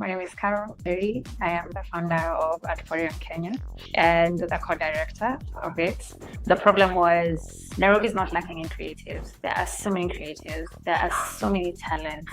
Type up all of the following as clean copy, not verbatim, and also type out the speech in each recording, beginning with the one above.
My name is Carol Berry. I am the founder of Art Porium Kenya and the co-director of it. The problem was Nairobi is not lacking in creatives. There are so many creatives. There are so many talents,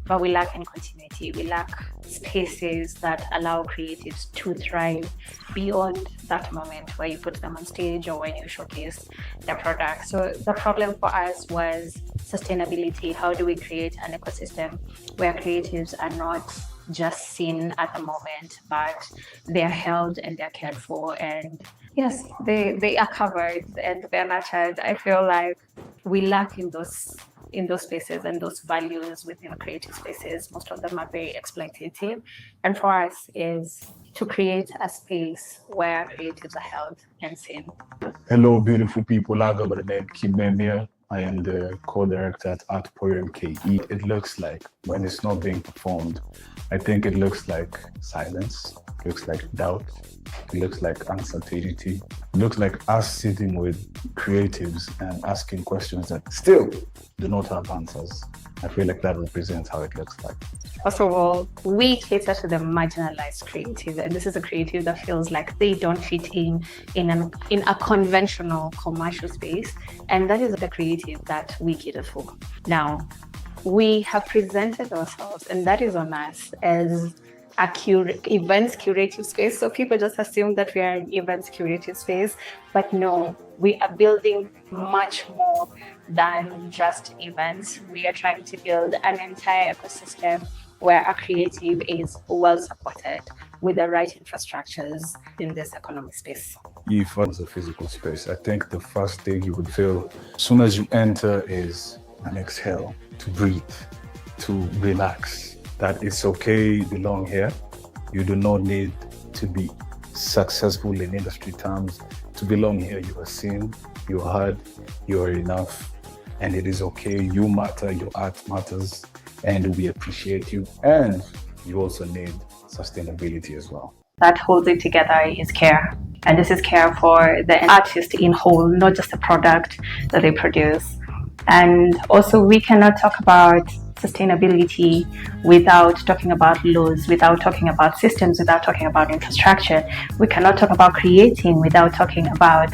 but we lack in continuity. We lack spaces that allow creatives to thrive beyond that moment where you put them on stage or when you showcase their product. So the problem for us was sustainability. How do we create an ecosystem where creatives are not just seen at the moment, but they're held and they're cared for, and yes, they are covered and they're nurtured. I feel like we lack in those spaces and those values within creative spaces. Most of them are very exploitative, and for us is to create a space where creatives are held and seen. Hello, beautiful people. I go by the name Kimemia. I am the co-director at Art Porium KE. It looks like when it's not being performed, I think it looks like silence, it looks like doubt, it looks like uncertainty. It looks like us sitting with creatives and asking questions that still do not have answers. I feel like that represents how it looks like. First of all, we cater to the marginalized creative, and this is a creative that feels like they don't fit in a conventional commercial space, and that is the creative that we cater for. Now, we have presented ourselves, and that is on us as a events curative space. So people just assume that we are an events curative space, but no, we are building much more than just events. We are trying to build an entire ecosystem where a creative is well supported with the right infrastructures in this economic space. If it was a physical space, I think the first thing you would feel as soon as you enter is an exhale, to breathe, to relax, that it's okay, you belong here. You do not need to be successful in industry terms to belong here. You are seen, you are heard, you are enough, and it is okay. You matter, your art matters, and we appreciate you. And you also need sustainability as well. That holds it together is care. And this is care for the artist in whole, not just the product that they produce. And also, we cannot talk about sustainability without talking about laws, without talking about systems, without talking about infrastructure. We cannot talk about creating without talking about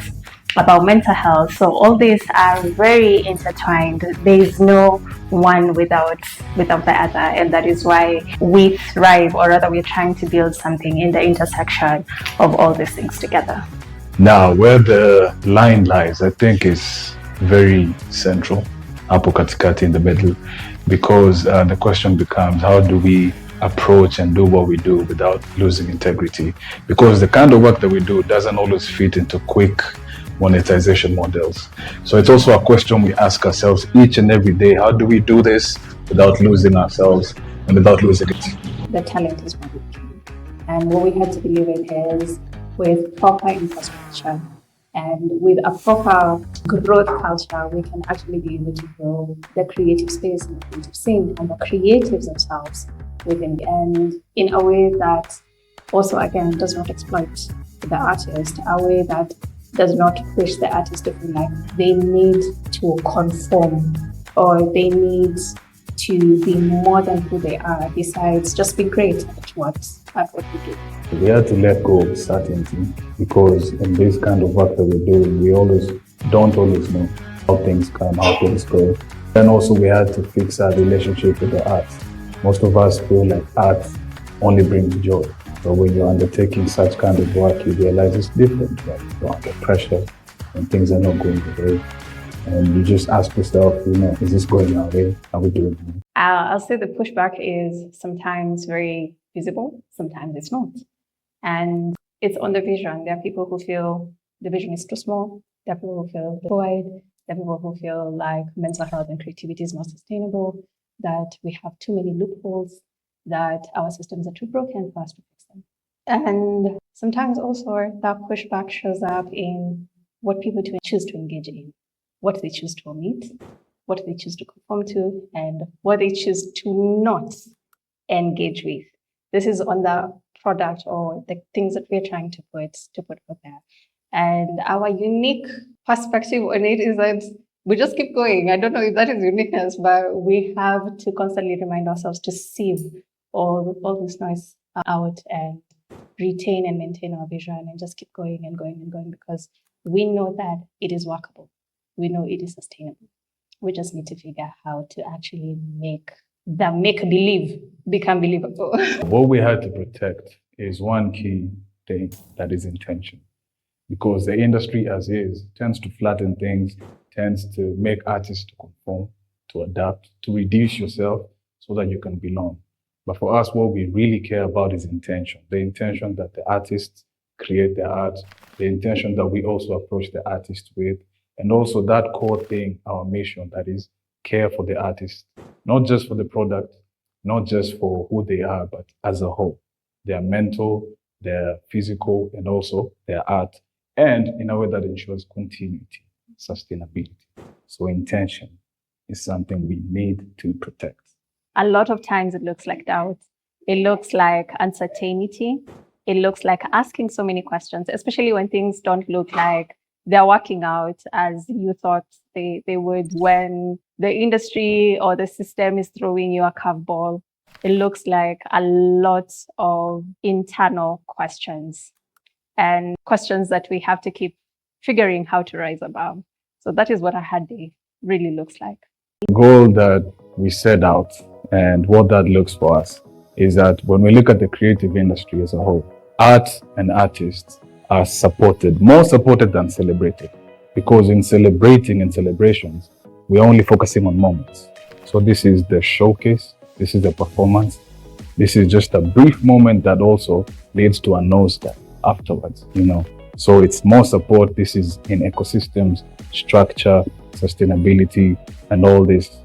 mental health. So all these are very intertwined. There is no one without the other, and that is why we thrive, or rather we're trying to build something in the intersection of all these things together. Now, where the line lies, I think is very central, hapo katikati in the middle, because the question becomes, how do we approach and do what we do without losing integrity? Because the kind of work that we do doesn't always fit into quick monetization models. So it's also a question we ask ourselves each and every day: how do we do this without losing ourselves and without losing it? The talent is what we can. And what we have to believe in is with proper infrastructure and with a proper growth culture, we can actually be able to grow the creative space and the creative scene and the creatives themselves within, and in a way that also, again, does not exploit the artist, a way that does not push the artist to feel like they need to conform or they need to be more than who they are, besides just be great at what we do. We have to let go of certainty, because in this kind of work that we're doing, we don't always know how things come, how things go. And also we had to fix our relationship with the art. Most of us feel like art only brings joy. But when you're undertaking such kind of work, you realize it's different. Right? You're under pressure and things are not going your way. And you just ask yourself, is this going our way? Are we doing it? I'll say the pushback is sometimes very visible, sometimes it's not. And it's on the vision. There are people who feel the vision is too small. There are people who feel void. There are people who feel like mental health and creativity is not sustainable, that we have too many loopholes, that our systems are too broken for us to fix them. And sometimes also that pushback shows up in what people choose to engage in, what they choose to omit, what they choose to conform to, and what they choose to not engage with. This is on the product or the things that we're trying to put out there. And our unique perspective on it is that we just keep going. I don't know if that is uniqueness, but we have to constantly remind ourselves to sieve all this noise out and retain and maintain our vision and just keep going and going and going, because we know that it is workable. We know it is sustainable. We just need to figure out how to actually make the make-believe become believable. What we had to protect is one key thing, that is intention. Because the industry as is tends to flatten things, tends to make artists to conform, to adapt, to reduce yourself so that you can belong. But for us, what we really care about is intention. The intention that the artists create their art, the intention that we also approach the artist with, and also that core thing, our mission, that is care for the artist, not just for the product, not just for who they are, but as a whole, their mental, their physical, and also their art, and in a way that ensures continuity, sustainability. So intention is something we need to protect. A lot of times it looks like doubt. It looks like uncertainty. It looks like asking so many questions, especially when things don't look like they're working out as you thought they would, when the industry or the system is throwing you a curveball. It looks like a lot of internal questions and questions that we have to keep figuring how to rise above. So that is what a hard day really looks like. The goal that we set out and what that looks for us is that when we look at the creative industry as a whole, art and artists are supported, more supported than celebrated. Because in celebrating and celebrations, we're only focusing on moments. So this is the showcase, this is the performance, this is just a brief moment that also leads to a nosedive afterwards, So it's more support. This is in ecosystems, structure, sustainability, and all this,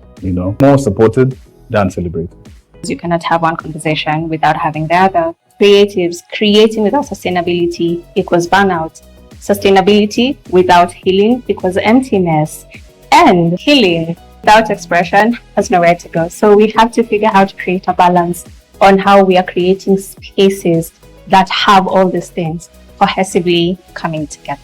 more supported than celebrated. You cannot have one conversation without having the other. Creatives creating without sustainability equals burnout. Sustainability without healing equals emptiness. And healing without expression has nowhere to go. So we have to figure out how to create a balance on how we are creating spaces that have all these things cohesively coming together.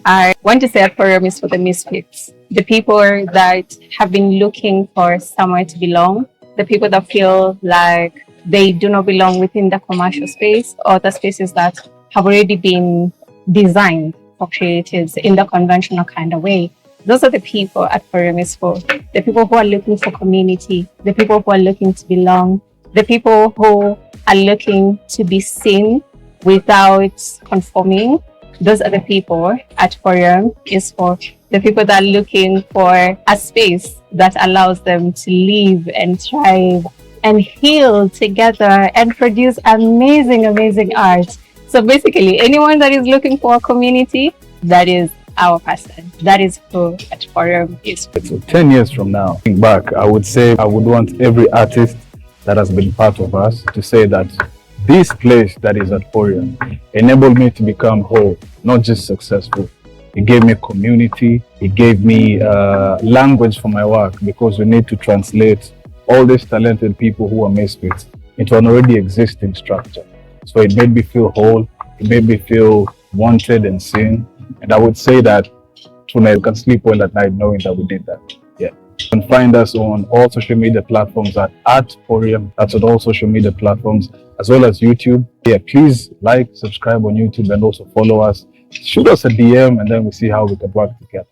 I want to say Art Porium is for the misfits, the people that have been looking for somewhere to belong, the people that feel like they do not belong within the commercial space or the spaces that have already been designed for creatives in the conventional kind of way. Those are the people Art Porium is for. The people who are looking for community, the people who are looking to belong, the people who are looking to be seen without conforming. Those are the people Art Porium is for. The people that are looking for a space that allows them to live and thrive and heal together and produce amazing, amazing art. So basically, anyone that is looking for a community, that is our person. That is who Art Porium is. So 10 years from now, think back, I would say I would want every artist that has been part of us to say that this place that is Art Porium enabled me to become whole, not just successful. It gave me community. It gave me language for my work, because we need to translate all these talented people who are misfits into an already existing structure. So it made me feel whole. It made me feel wanted and seen. And I would say that tonight you can sleep well at night knowing that we did that. Yeah. You can find us on all social media platforms at Art Porium. That's on all social media platforms, as well as YouTube. Yeah, please like, subscribe on YouTube, and also follow us. Shoot us a DM, and then we see how we can work together.